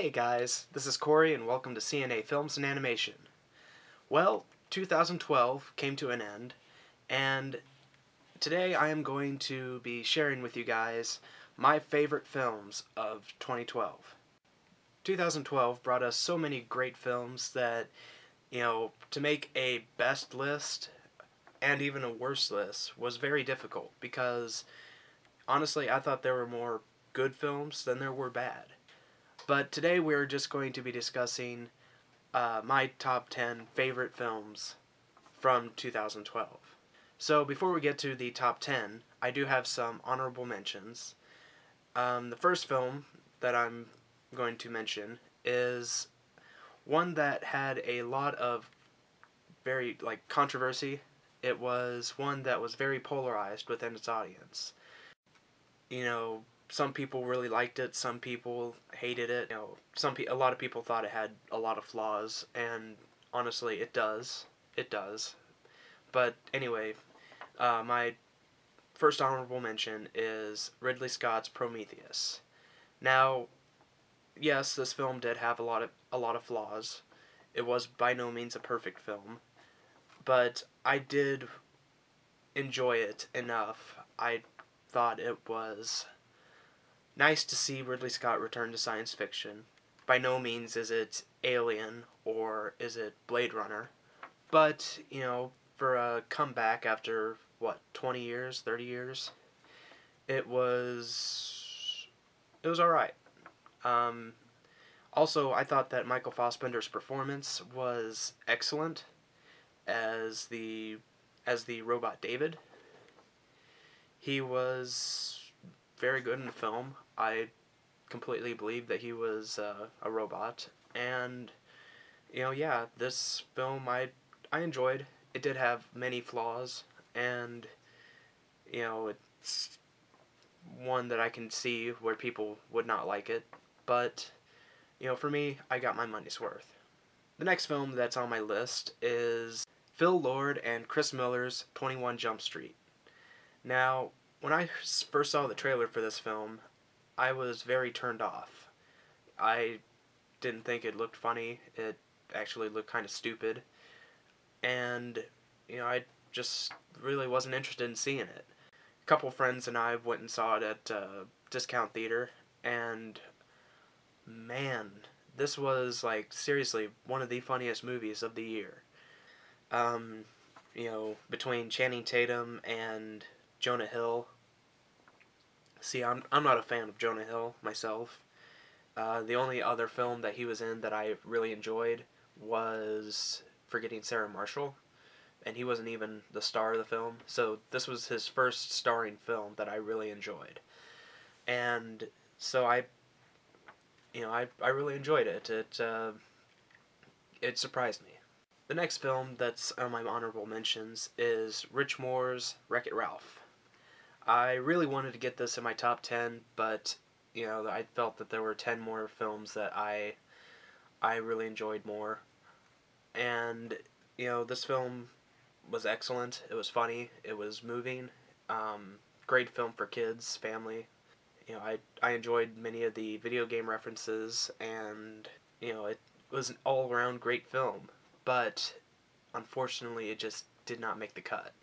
Hey guys, this is Corey and welcome to CNA Films and Animation. Well, 2012 came to an end, and today I am going to be sharing with you guys my favorite films of 2012. 2012 brought us so many great films that, to make a best list and even a worst list was very difficult because, honestly, I thought there were more good films than there were bad. But today we're just going to be discussing my top 10 favorite films from 2012. So before we get to the top 10, I do have some honorable mentions. The first film that I'm going to mention is one that had a lot of very controversy. It was one that was very polarized within its audience. Some people really liked it, some people hated it. A lot of people thought it had a lot of flaws, and honestly, it does. It does. But anyway, my first honorable mention is Ridley Scott's Prometheus. Now, yes, this film did have a lot of flaws. It was by no means a perfect film, but I did enjoy it enough. I thought it was nice to see Ridley Scott return to science fiction. By no means is it Alien or is it Blade Runner, but, for a comeback after, 20 years, 30 years, it was alright. Also, I thought that Michael Fassbender's performance was excellent as the robot David. He was very good in the film. I completely believe that he was a robot, and yeah, this film I enjoyed. It did have many flaws, and it's one that I can see where people would not like it, but for me, I got my money's worth. The next film that's on my list is Phil Lord and Chris Miller's 21 Jump Street. Now, when I first saw the trailer for this film, I was very turned off. I didn't think it looked funny. It actually looked kind of stupid. And, I just really wasn't interested in seeing it. A couple friends and I went and saw it at a discount theater, and man, this was, seriously, one of the funniest movies of the year. Between Channing Tatum and Jonah Hill. See, I'm not a fan of Jonah Hill myself. The only other film that he was in that I really enjoyed was Forgetting Sarah Marshall, and he wasn't even the star of the film, so this was his first starring film that I really enjoyed. And so I really enjoyed it. It surprised me. The next film that's on my honorable mentions is Rich Moore's Wreck-It Ralph. I really wanted to get this in my top 10, but, I felt that there were 10 more films that I really enjoyed more. And, this film was excellent. It was funny. It was moving. Great film for kids, family. I enjoyed many of the video game references, and, it was an all-around great film. But, unfortunately, it just did not make the cut.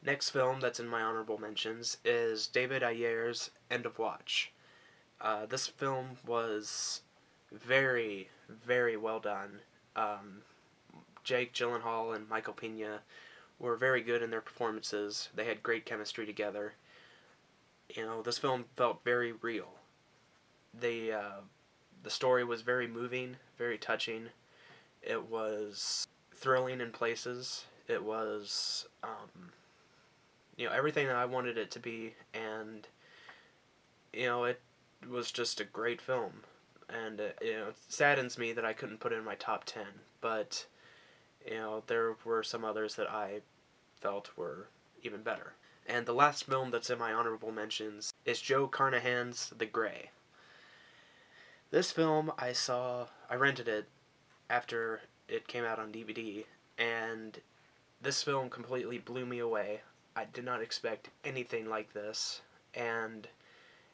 Next film that's in my honorable mentions is David Ayer's End of Watch. This film was very, very well done. Jake Gyllenhaal and Michael Pena were very good in their performances. They had great chemistry together. This film felt very real. The story was very moving, very touching. It was thrilling in places. It was, everything that I wanted it to be, and, it was just a great film. And, it saddens me that I couldn't put it in my top 10, but, there were some others that I felt were even better. And the last film that's in my honorable mentions is Joe Carnahan's The Grey. This film I rented it after it came out on DVD, and this film completely blew me away. I did not expect anything like this, and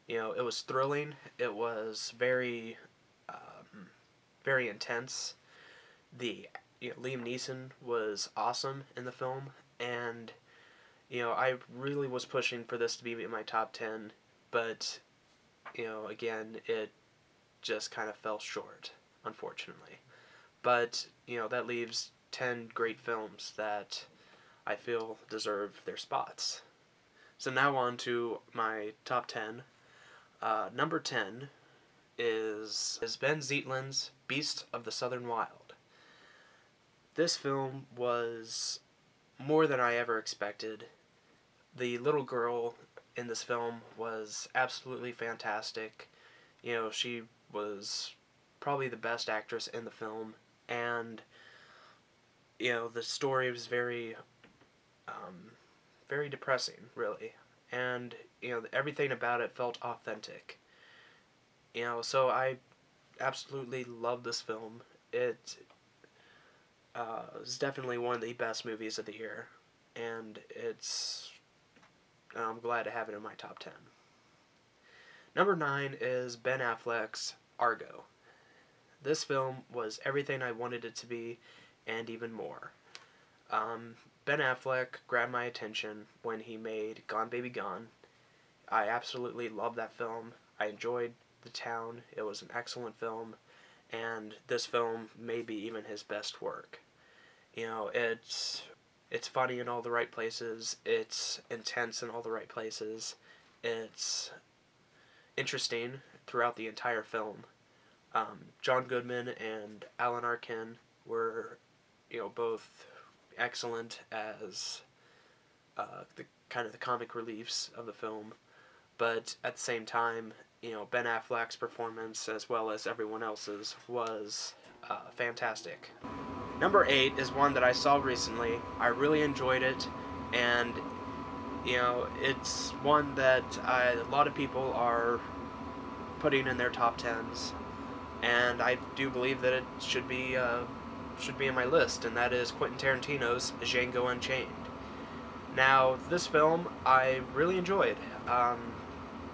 it was thrilling. It was very very intense. Liam Neeson was awesome in the film, and I really was pushing for this to be in my top 10, but again, it just kind of fell short, unfortunately. But that leaves 10 great films that I feel deserve their spots. So now on to my top 10. Number 10 is Ben Zietlin's Beast of the Southern Wild. This film was more than I ever expected. The little girl in this film was absolutely fantastic. She was probably the best actress in the film, and the story was very very depressing, really, and everything about it felt authentic. So I absolutely love this film. It is definitely one of the best movies of the year, and I'm glad to have it in my top 10. Number 9 is Ben Affleck's Argo. This film was everything I wanted it to be, and even more. Ben Affleck grabbed my attention when he made Gone Baby Gone. I absolutely loved that film. I enjoyed the town. It was an excellent film, and this film may be even his best work. It's funny in all the right places. It's intense in all the right places. It's interesting throughout the entire film. John Goodman and Alan Arkin were, both excellent as the comic reliefs of the film, but at the same time, Ben Affleck's performance, as well as everyone else's, was fantastic. Number 8 is one that I saw recently. I really enjoyed it, and it's one that a lot of people are putting in their top 10s, and I do believe that it should be in my list, and that is Quentin Tarantino's Django Unchained. Now, this film I really enjoyed.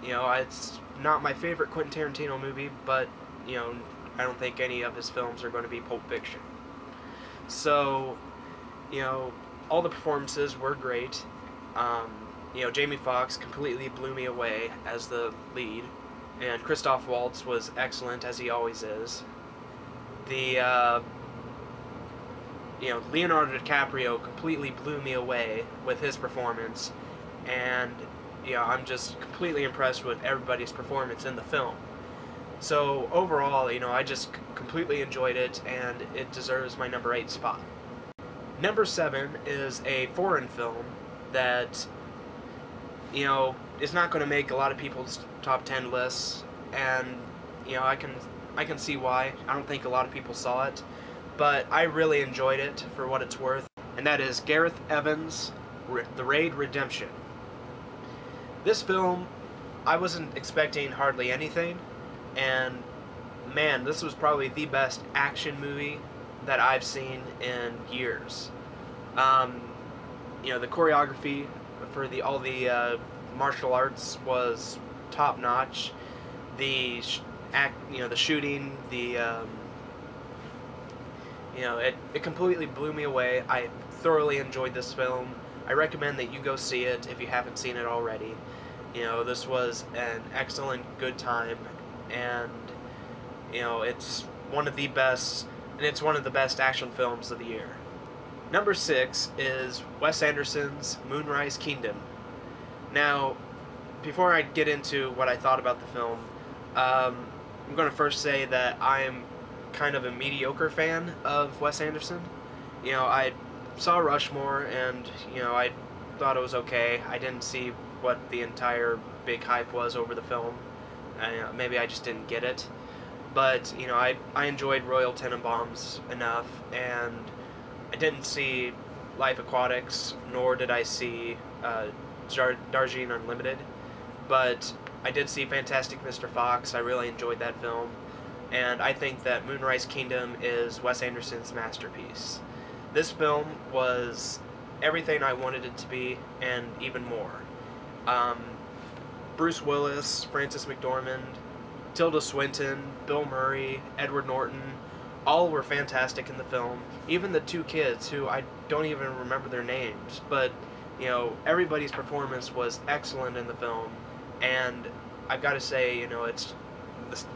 It's not my favorite Quentin Tarantino movie, but I don't think any of his films are going to be Pulp Fiction. So, all the performances were great. Jamie Foxx completely blew me away as the lead, and Christoph Waltz was excellent, as he always is. Leonardo DiCaprio completely blew me away with his performance, and I'm just completely impressed with everybody's performance in the film. So overall, I just completely enjoyed it, and it deserves my number 8 spot. Number 7 is a foreign film that is not going to make a lot of people's top 10 lists, and I can see why. I don't think a lot of people saw it, but I really enjoyed it for what it's worth, and that is Gareth Evans' The Raid Redemption. This film, I wasn't expecting hardly anything, and man, this was probably the best action movie that I've seen in years. The choreography for all the martial arts was top notch. The shooting, it completely blew me away. I thoroughly enjoyed this film. I recommend that you go see it if you haven't seen it already. This was an excellent, good time, and it's one of the best, and it's one of the best action films of the year. Number 6 is Wes Anderson's Moonrise Kingdom. Now, before I get into what I thought about the film, I'm going to first say that I'm kind of a mediocre fan of Wes Anderson. I saw Rushmore, and I thought it was okay. I didn't see what the entire big hype was over the film. Maybe I just didn't get it. But I enjoyed Royal Tenenbaums enough, and I didn't see Life Aquatics, nor did I see Darjeeling Unlimited. But I did see Fantastic Mr. Fox. I really enjoyed that film, and I think that Moonrise Kingdom is Wes Anderson's masterpiece. This film was everything I wanted it to be, and even more. Bruce Willis, Frances McDormand, Tilda Swinton, Bill Murray, Edward Norton, all were fantastic in the film. Even the two kids, who I don't even remember their names, but everybody's performance was excellent in the film. And I've got to say, it's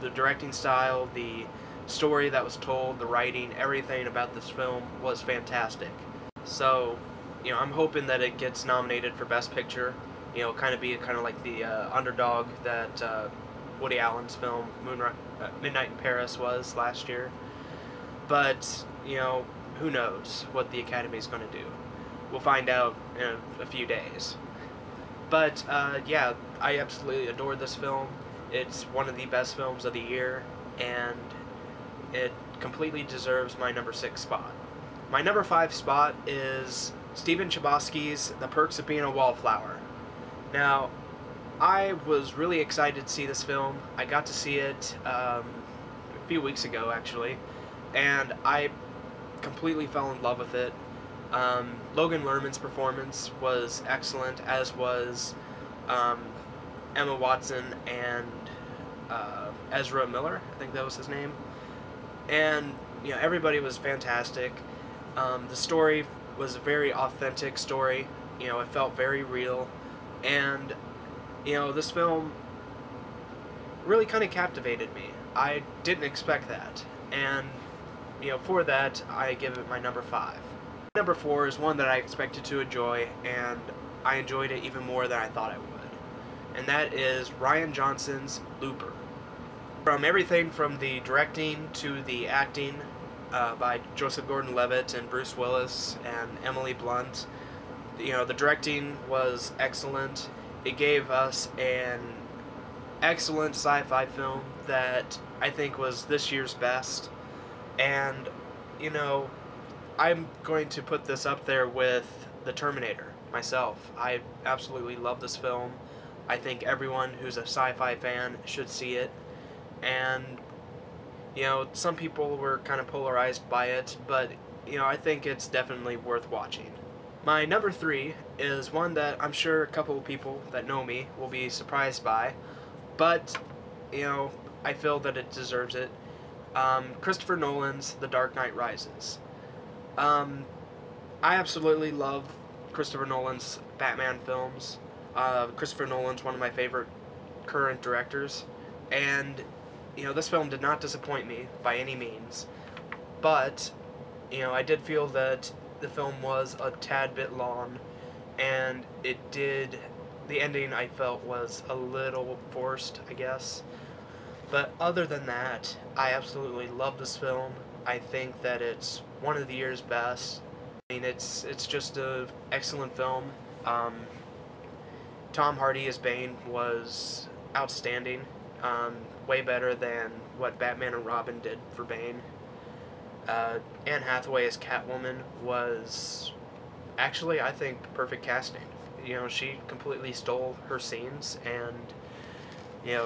the directing style, the story that was told, the writing, everything about this film was fantastic. So, I'm hoping that it gets nominated for Best Picture. Kind of like the underdog that Woody Allen's film Midnight in Paris was last year. But, who knows what the Academy's going to do. We'll find out in a few days. But, yeah, I absolutely adored this film. It's one of the best films of the year, and it completely deserves my number 6 spot. My number 5 spot is Stephen Chbosky's The Perks of Being a Wallflower. Now, I was really excited to see this film. I got to see it a few weeks ago, actually, and I completely fell in love with it. Logan Lerman's performance was excellent, as was Emma Watson and Ezra Miller, I think that was his name. And, everybody was fantastic. The story was a very authentic story. It felt very real. And, this film really kind of captivated me. I didn't expect that. And, for that, I give it my number 5. Number 4 is one that I expected to enjoy, and I enjoyed it even more than I thought I would. And that is Rian Johnson's Looper. From everything from the directing to the acting by Joseph Gordon-Levitt and Bruce Willis and Emily Blunt, the directing was excellent. It gave us an excellent sci-fi film that I think was this year's best. And, I'm going to put this up there with The Terminator myself. I absolutely love this film. I think everyone who's a sci-fi fan should see it. And, some people were kind of polarized by it, but, I think it's definitely worth watching. My number 3 is one that I'm sure a couple of people that know me will be surprised by, but, I feel that it deserves it. Christopher Nolan's The Dark Knight Rises. I absolutely love Christopher Nolan's Batman films. Christopher Nolan's one of my favorite current directors, and this film did not disappoint me by any means, but I did feel that the film was a tad bit long, and the ending I felt was a little forced, I guess. But other than that, I absolutely love this film. I think that it's one of the year's best. I mean, it's just an excellent film. Tom Hardy as Bane was outstanding. Way better than what Batman and Robin did for Bane. Anne Hathaway as Catwoman was actually, I think, perfect casting. She completely stole her scenes, and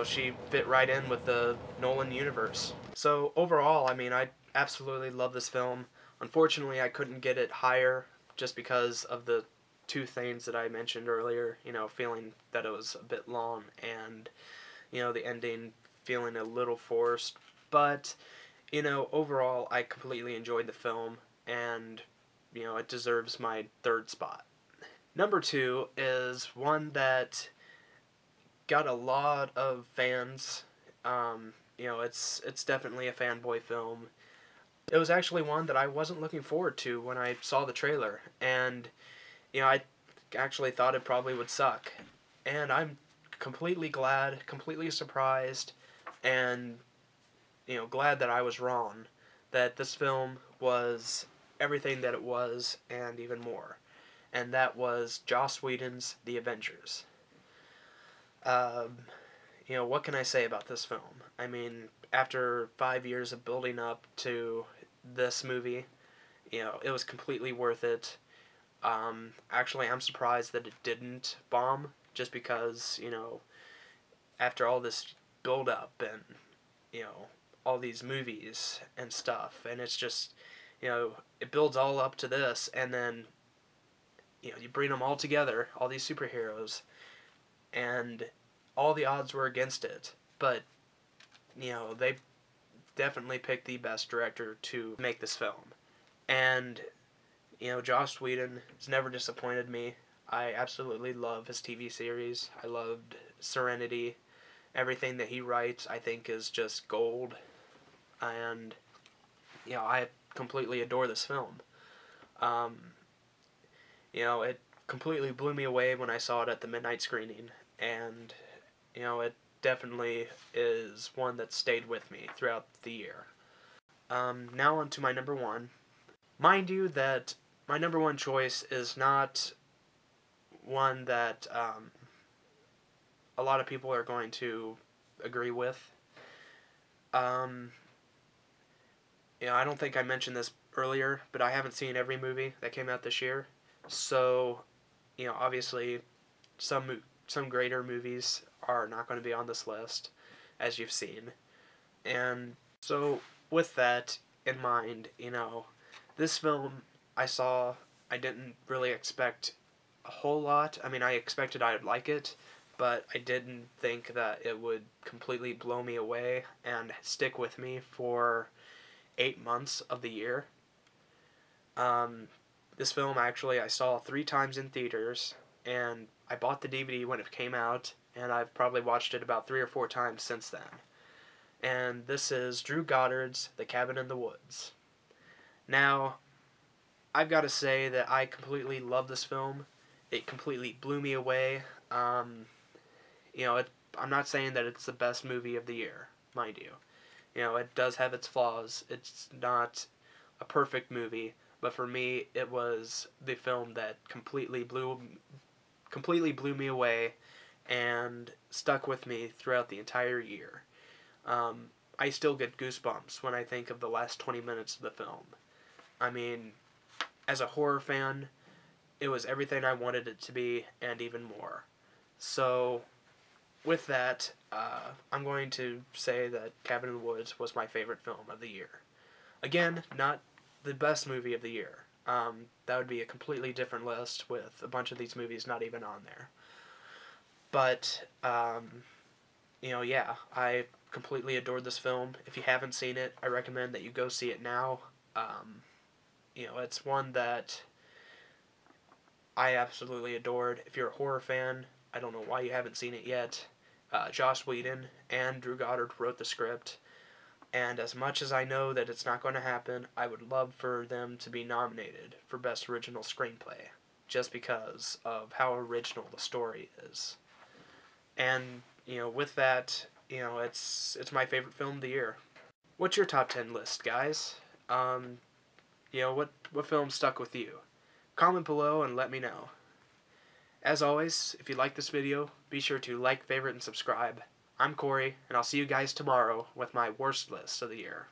she fit right in with the Nolan universe. So overall, I mean, I absolutely love this film. Unfortunately, I couldn't get it higher just because of the two things that I mentioned earlier, feeling that it was a bit long, and, the ending feeling a little forced. But, overall, I completely enjoyed the film, and, it deserves my 3rd spot. Number 2 is one that got a lot of fans. It's definitely a fanboy film. It was actually one that I wasn't looking forward to when I saw the trailer, and I actually thought it probably would suck. And I'm completely glad, completely surprised, and glad that I was wrong, that this film was everything that it was and even more. And that was Joss Whedon's The Avengers. What can I say about this film? I mean, after 5 years of building up to this movie, it was completely worth it. Actually, I'm surprised that it didn't bomb, just because, after all this build-up and, all these movies and stuff, and it's just, it builds all up to this, and then, you bring them all together, all these superheroes, and all the odds were against it, but, they definitely picked the best director to make this film. And, Joss Whedon has never disappointed me. I absolutely love his TV series. I loved Serenity. Everything that he writes, I think, is just gold. And, I completely adore this film. Um, it completely blew me away when I saw it at the midnight screening. And, it definitely is one that stayed with me throughout the year. Now on to my number one. Mind you that my number one choice is not one that a lot of people are going to agree with. I don't think I mentioned this earlier, but I haven't seen every movie that came out this year. So, obviously, some greater movies are not going to be on this list, as you've seen. And so, with that in mind, this film I didn't really expect a whole lot. I mean, I expected I would like it, but I didn't think that it would completely blow me away and stick with me for 8 months of the year. This film, actually, I saw 3 times in theaters, and I bought the DVD when it came out, and I've probably watched it about 3 or 4 times since then. And this is Drew Goddard's The Cabin in the Woods. Now, I've got to say that I completely love this film. It completely blew me away. I'm not saying that it's the best movie of the year, mind you. It does have its flaws. It's not a perfect movie, but for me, it was the film that completely blew me away and stuck with me throughout the entire year. I still get goosebumps when I think of the last 20 minutes of the film. I mean, as a horror fan, it was everything I wanted it to be and even more. So, with that, I'm going to say that Cabin in the Woods was my favorite film of the year. Again, not the best movie of the year. That would be a completely different list with a bunch of these movies not even on there. But, yeah, I completely adored this film. If you haven't seen it, I recommend that you go see it now. It's one that I absolutely adored. If you're a horror fan, I don't know why you haven't seen it yet. Joss Whedon and Drew Goddard wrote the script, and as much as I know that it's not going to happen, I would love for them to be nominated for Best Original Screenplay, just because of how original the story is. And, with that, it's my favorite film of the year. What's your top 10 list, guys? What film stuck with you? Comment below and let me know. As always, if you like this video, be sure to like, favorite, and subscribe. I'm Corey, and I'll see you guys tomorrow with my worst list of the year.